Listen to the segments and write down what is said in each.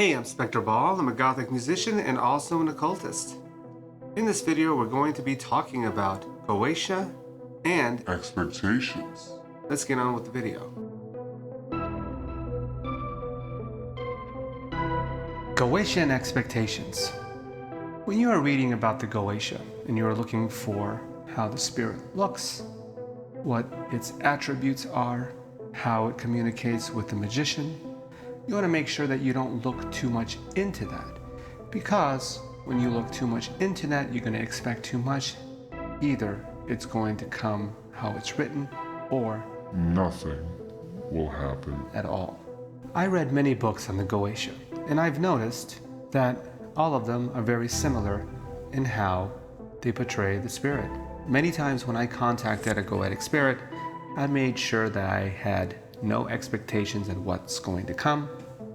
Hey, I'm Spektor Baal. I'm a Gothic musician and also an occultist. In this video, we're going to be talking about Goetia and expectations. Let's get on with the video. Goetia and expectations. When you are reading about the Goetia and you are looking for how the spirit looks, what its attributes are, how it communicates with the magician, you want to make sure that you don't look too much into that, because when you look too much into that, you're going to expect too much. Either it's going to come how it's written, or nothing will happen at all. I read many books on the Goetia, and I've noticed that all of them are very similar in how they portray the spirit. Many times when I contacted a Goetic spirit, I made sure that I had no expectations of what's going to come,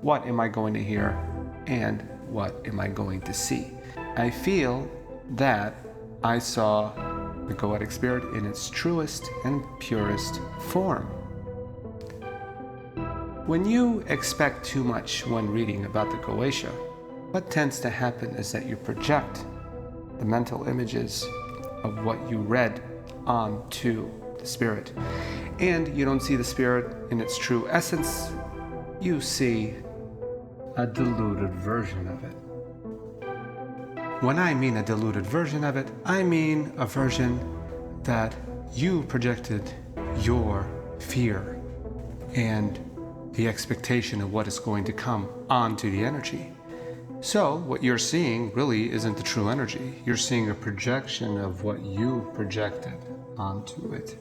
what am I going to hear, and what am I going to see. I feel that I saw the Goetic spirit in its truest and purest form. When you expect too much when reading about the Goetia, what tends to happen is that you project the mental images of what you read onto the spirit. And you don't see the spirit in its true essence, you see a diluted version of it. When I mean a diluted version of it, I mean a version that you projected your fear and the expectation of what is going to come onto the energy. So what you're seeing really isn't the true energy. You're seeing a projection of what you projected onto it.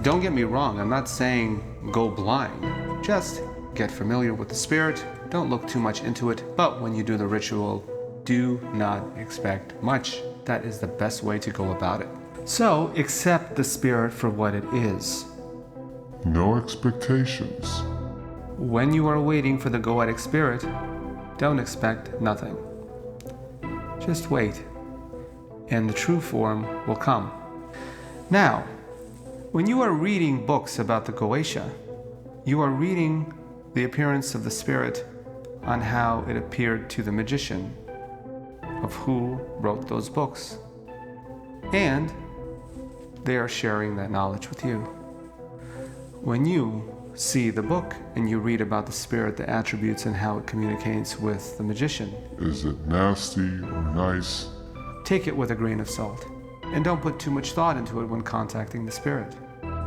Don't get me wrong, I'm not saying go blind. Just get familiar with the spirit, don't look too much into it, but when you do the ritual, do not expect much. That is the best way to go about it. So accept the spirit for what it is. No expectations. When you are waiting for the Goetic spirit, don't expect nothing. Just wait, and the true form will come. Now, when you are reading books about the Goetia, you are reading the appearance of the spirit on how it appeared to the magician of who wrote those books. And they are sharing that knowledge with you. When you see the book and you read about the spirit, the attributes, and how it communicates with the magician, is it nasty or nice? Take it with a grain of salt. And don't put too much thought into it when contacting the spirit.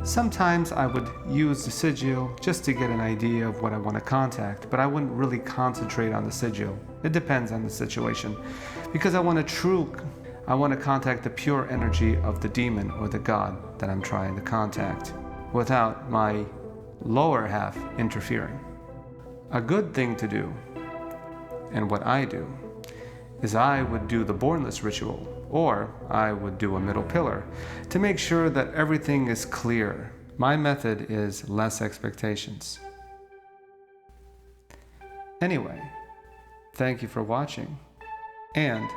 Sometimes I would use the sigil just to get an idea of what I want to contact, but I wouldn't really concentrate on the sigil. It depends on the situation. Because I want to contact the pure energy of the demon or the god that I'm trying to contact, without my lower half interfering. A good thing to do, and what I do, is I would do the bornless ritual, or I would do a middle pillar to make sure that everything is clear. My method is less expectations. Anyway, thank you for watching, and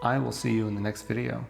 I will see you in the next video.